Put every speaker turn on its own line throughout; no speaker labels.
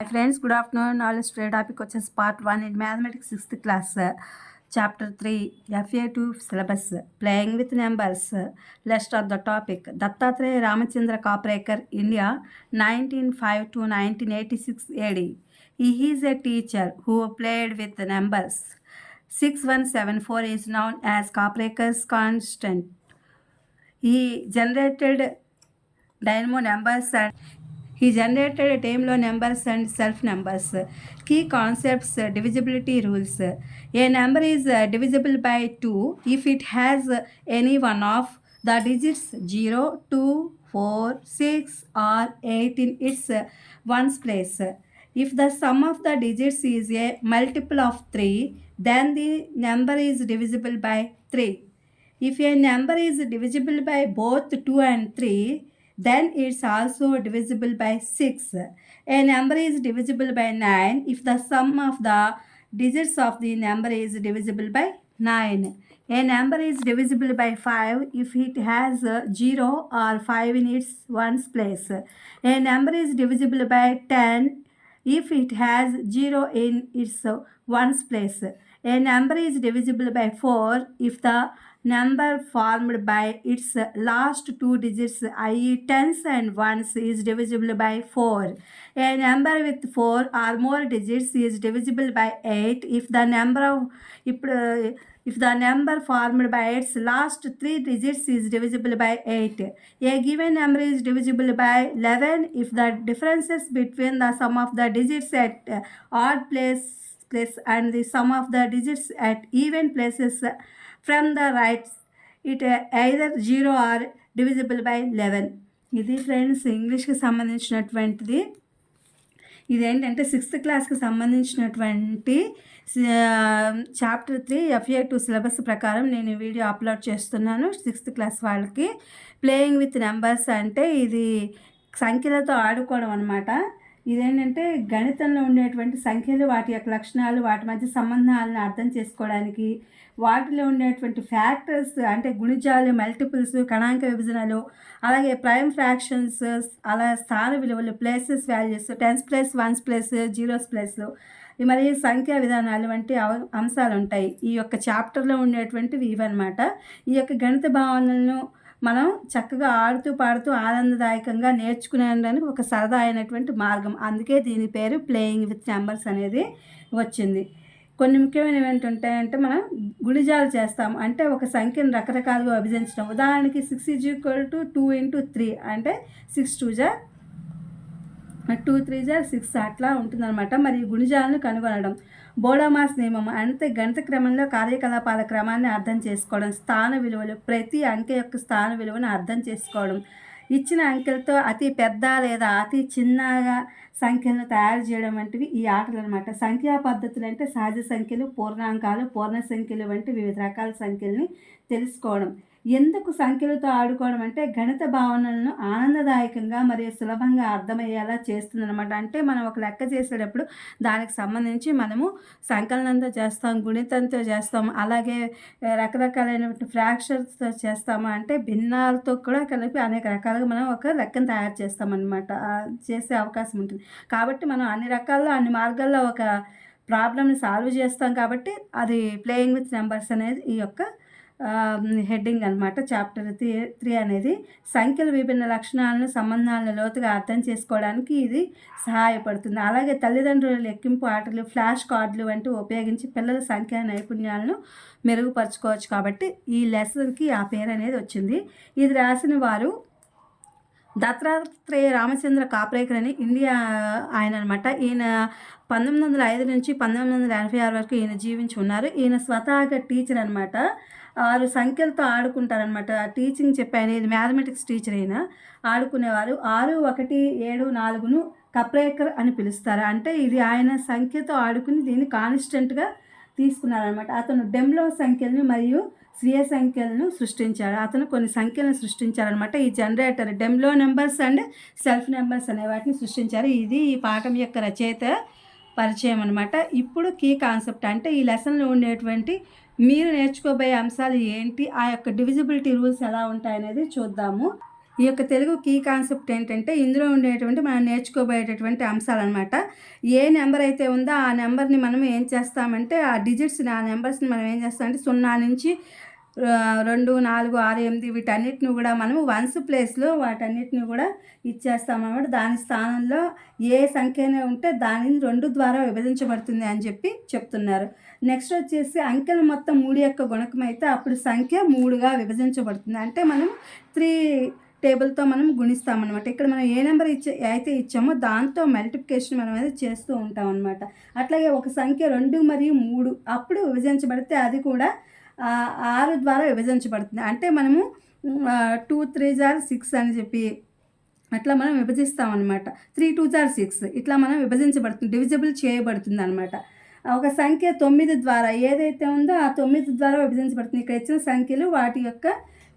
Friends, good afternoon. All straight topic వచ్చేసి part 1 in mathematics 6th class, chapter 3 FA2 syllabus, playing with numbers. Let's start the topic. Dattatreya Ramachandra Kaprayakar, India, 1905 to 1986 AD. He is a teacher who played with numbers. 6174 is known as Kaprayakar's constant. He generated dynamo numbers and numbers and self numbers. Key concepts: divisibility rules. A number is divisible by 2 if it has any one of the digits 0, 2, 4, 6 or 8 in its ones place. If the sum of the digits is a multiple of 3, then the number is divisible by 3. If a number is divisible by both 2 and 3, then it's also divisible by 6. A number is divisible by 9 if the sum of the digits of the number is divisible by 9. A number is divisible by 5 if it has 0 or 5 in its ones place. A number is divisible by 10 if it has 0 in its ones place. A number is divisible by 4 if the number formed by its last two digits, i.e. tens and ones, is divisible by 4. A number with 4 or more digits is divisible by 8 if the number formed by its last three digits is divisible by 8. A given number is divisible by 11 if the differences between the sum of the digits at odd place and the sum of the digits at even places from the right, it either 0 or divisible by 11. ఇది friends ఇంగ్లీష్కి సంబంధించినటువంటిది. ఇదేంటంటే 6th క్లాస్కి సంబంధించినటువంటి chapter 3 FA2 syllabus ప్రకారం నేను video upload చేస్తున్నాను 6th class వాళ్ళకి. Playing with numbers అంటే ఇది సంఖ్యలతో ఆడుకోవడం అనమాట. ఇదేంటంటే గణితంలో ఉండేటువంటి సంఖ్యలు, వాటి యొక్క లక్షణాలు, వాటి మధ్య సంబంధాలను అర్థం చేసుకోవడానికి, వాటిలో ఉండేటువంటి ఫ్యాక్టర్స్ అంటే గుణిజాలు, మల్టిపుల్స్, గణాంక విభజనలు, అలాగే ప్రైమ్ ఫ్రాక్షన్స్, అలా స్థాన విలువలు, places values, tens place, ones place, zeros place, మరియు సంఖ్యా విధానాలు వంటి అంశాలు ఉంటాయి. ఈ యొక్క చాప్టర్లో ఉండేటువంటివి ఇవన్నమాట. ఈ యొక్క గణిత భావనలను మనం చక్కగా ఆడుతూ పాడుతూ ఆనందదాయకంగా నేర్చుకునేందుకు ఒక సరదా అయినటువంటి మార్గం. అందుకే దీని పేరు ప్లేయింగ్ విత్ నెంబర్స్ అనేది వచ్చింది. కొన్ని ముఖ్యమైనవి ఏంటంటే మనం గుణిజాలు చేస్తాము. అంటే ఒక సంఖ్యను రకరకాలుగా విభజించడం. ఉదాహరణకి 6 = 2 × 3 అంటే 6 2 = 2 3 = 6 అట్లా ఉంటుందన్నమాట. మరియు గుణిజాలను కనుగొనడం. బోడోమాస్ నియమం అంటే గణిత క్రమంలో కార్యకలాపాల క్రమాన్ని అర్థం చేసుకోవడం. స్థాన విలువలు, ప్రతి అంకె యొక్క స్థాన విలువను అర్థం చేసుకోవడం. ఇచ్చిన అంకెలతో అతి పెద్ద లేదా అతి చిన్నగా సంఖ్యలను తయారు చేయడం వంటివి ఈ ఆటలు అనమాట. సంఖ్యా పద్ధతులు అంటే సహజ సంఖ్యలు, పూర్ణాంకాలు, పూర్ణ సంఖ్యలు వంటి వివిధ రకాల సంఖ్యల్ని తెలుసుకోవడం. ఎందుకు సంఖ్యలతో ఆడుకోవడం అంటే గణిత భావనలను ఆనందదాయకంగా మరియు సులభంగా అర్థమయ్యేలా చేస్తుందన్నమాట. అంటే మనం ఒక లెక్క చేసేటప్పుడు దానికి సంబంధించి మనము సంకలనంతో చేస్తాం, గుణితంతో చేస్తాం, అలాగే రకరకాలైనటువంటి ఫ్రాక్షన్స్తో చేస్తాము. అంటే భిన్నాలతో కూడా కలిపి అనేక రకాలుగా మనం ఒక లెక్కను తయారు చేస్తామన్నమాట. చేసే అవకాశం ఉంటుంది. కాబట్టి మనం అన్ని రకాల్లో అన్ని మార్గాల్లో ఒక ప్రాబ్లమ్ని సాల్వ్ చేస్తాం. కాబట్టి అది ప్లేయింగ్ విత్ నెంబర్స్ అనేది ఈ యొక్క హెడ్డింగ్ అనమాట. చాప్టర్ 3 అనేది సంఖ్యల విభిన్న లక్షణాలను, సంబంధాలను లోతుగా అర్థం చేసుకోవడానికి ఇది సహాయపడుతుంది. అలాగే తల్లిదండ్రుల లెక్కింపు ఆటలు, ఫ్లాష్ కార్డులు వంటివి ఉపయోగించి పిల్లల సంఖ్యా నైపుణ్యాలను మెరుగుపరచుకోవచ్చు. కాబట్టి ఈ లెసన్కి ఆ పేరు అనేది వచ్చింది. ఇది రాసిన వారు దత్తాత్రేయ రామచంద్ర కాప్రేకర్ అని ఇండియా ఆయన అనమాట. ఈయన 1905 నుంచి 1986 వరకు ఈయన జీవించి ఉన్నారు. ఈయన స్వతహాగా టీచర్ అనమాట. 6 సంఖ్యలతో ఆడుకుంటారనమాట. టీచింగ్ చెప్పాను. ఇది మ్యాథమెటిక్స్ టీచర్ అయినా ఆడుకునేవారు. 6 1 7 4ను కప్రేకర్ అని పిలుస్తారు. అంటే ఇది ఆయన సంఖ్యతో ఆడుకుని దీన్ని కాన్స్టెంట్గా తీసుకున్నారనమాట. అతను డెమ్లో సంఖ్యలను మరియు స్వీయ సంఖ్యలను సృష్టించాడు. అతను కొన్ని సంఖ్యలను సృష్టించారనమాట. ఈ జనరేటర్ డెమ్లో నెంబర్స్ అండ్ సెల్ఫ్ నెంబర్స్ అనే వాటిని సృష్టించారు. ఇది ఈ పాఠం యొక్క రచయిత పరిచయం అనమాట. ఇప్పుడు కీ కాన్సెప్ట్ అంటే ఈ లెసన్లో ఉండేటువంటి మీరు నేర్చుకోబోయే అంశాలు ఏంటి, ఆ యొక్క డివిజిబిలిటీ రూల్స్ ఎలా ఉంటాయనేది చూద్దాము. ఈ యొక్క తెలుగు కీ కాన్సెప్ట్ ఏంటంటే ఇందులో ఉండేటువంటి మనం నేర్చుకోబోయేటటువంటి అంశాలన్నమాట. ఏ నెంబర్ అయితే ఉందో ఆ నెంబర్‌ని మనం ఏం చేస్తామంటే ఆ డిజిట్స్‌ని ఆ నెంబర్స్‌ని మనం ఏం చేస్తామంటే 0 నుంచి 2, 4, 6, 8 వీటన్నిటిని కూడా మనము వన్స్ ప్లేస్‌లో వాటన్నిటిని కూడా ఇచ్చేస్తామన్నమాట. దాని స్థానంలో ఏ సంఖ్యనే ఉంటే దానిని 2 ద్వారా విభజించబడుతుంది అని చెప్పి చెప్తున్నారు. నెక్స్ట్ వచ్చేసి అంకెలు మొత్తం 3 యొక్క గుణకం అయితే అప్పుడు సంఖ్య 3గా విభజించబడుతుంది. అంటే మనం 3 టేబుల్‌తో మనం గుణిస్తామన్నమాట. ఇక్కడ మనం ఏ నెంబర్ అయితే ఇచ్చామో దాంతో మల్టిప్లికేషన్ మనం అనేది చేస్తూ ఉంటామన్నమాట. అట్లాగే ఒక సంఖ్య 2 మరియు 3 అప్పుడు విభజించబడితే అది కూడా 6 ద్వారా విభజించబడుతుంది. అంటే మనము 2 3 జార్ 6 అని చెప్పి అట్లా మనం విభజిస్తామన్నమాట. 3 2 జార్ 6 ఇట్లా మనం విభజించబడుతుంది. డివిజిబుల్ చేయబడుతుందన్నమాట. ఒక సంఖ్య 9 ద్వారా ఏదైతే ఉందో ఆ 9 ద్వారా విభజించబడుతుంది. ఇక్కడ ఇచ్చిన సంఖ్యలు వాటి యొక్క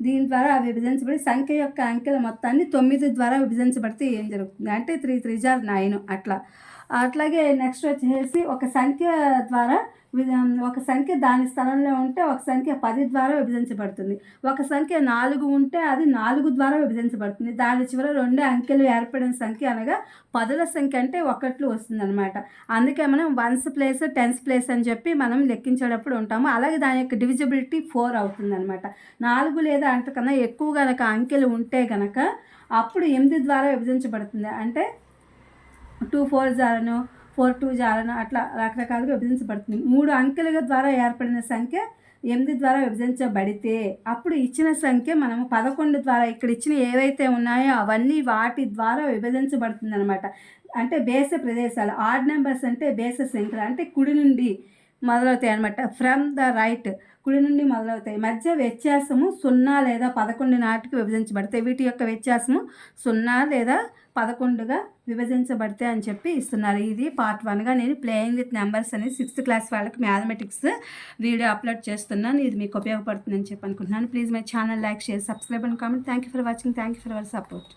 దీని ద్వారా విభజించబడి సంఖ్య యొక్క అంకెల మొత్తాన్ని 9 ద్వారా విభజించబడితే ఏం జరుగుతుంది అంటే 3 3 జార్ 9 అట్లా. అట్లాగే నెక్స్ట్ వచ్చేసి ఒక సంఖ్య ద్వారా ఒక సంఖ్య దాని స్థలంలో ఉంటే ఒక సంఖ్య 10 ద్వారా విభజించబడుతుంది. ఒక సంఖ్య 4 ఉంటే అది 4 ద్వారా విభజించబడుతుంది. దాని చివర 2 అంకెలు ఏర్పడిన సంఖ్య అనగా పదుల సంఖ్య అంటే ఒకట్లు వస్తుందన్నమాట. అందుకే మనం వన్స్ ప్లేస్, టెన్స్ ప్లేస్ అని చెప్పి మనం లెక్కించేటప్పుడు ఉంటాము. అలాగే దాని యొక్క డివిజిబిలిటీ 4 అవుతుందన్నమాట. 4 లేదా అంతకన్నా ఎక్కువ గనక అంకెలు ఉంటే గనక అప్పుడు 8 ద్వారా విభజించబడుతుంది. అంటే 2 4 జారను 4 2 జారను అట్లా రకరకాలుగా విభజించబడుతుంది. 3 అంకెల ద్వారా ఏర్పడిన సంఖ్య 8 ద్వారా విభజించబడితే అప్పుడు ఇచ్చిన సంఖ్య మనము 11 ద్వారా ఇక్కడ ఇచ్చిన ఏవైతే ఉన్నాయో అవన్నీ వాటి ద్వారా విభజించబడుతుందన్నమాట. అంటే బేస ప్రదేశాలు. ఆడ్ నెంబర్స్ అంటే బేస సంఖ్యలు అంటే కుడి నుండి మొదలవుతాయి అనమాట. ఫ్రమ్ ద రైట్ కుడి నుండి మొదలవుతాయి. మధ్య వ్యత్యాసము 0 లేదా 11 నాటికి విభజించబడతాయి. వీటి యొక్క వ్యత్యాసము 0 లేదా 11గా విభజించబడతాయి అని చెప్పి ఇస్తున్నారు. ఇది పార్ట్ 1గా నేను ప్లేయింగ్ విత్ నెంబర్స్ అని 6th క్లాస్ వాళ్ళకి మ్యాథమెటిక్స్ వీడియో అప్లోడ్ చేస్తున్నాను. ఇది మీకు ఉపయోగపడుతుందని చెప్పి అనుకుంటున్నాను. Please my channel like, share, subscribe and comment. Thank you for watching. Thank you for our support.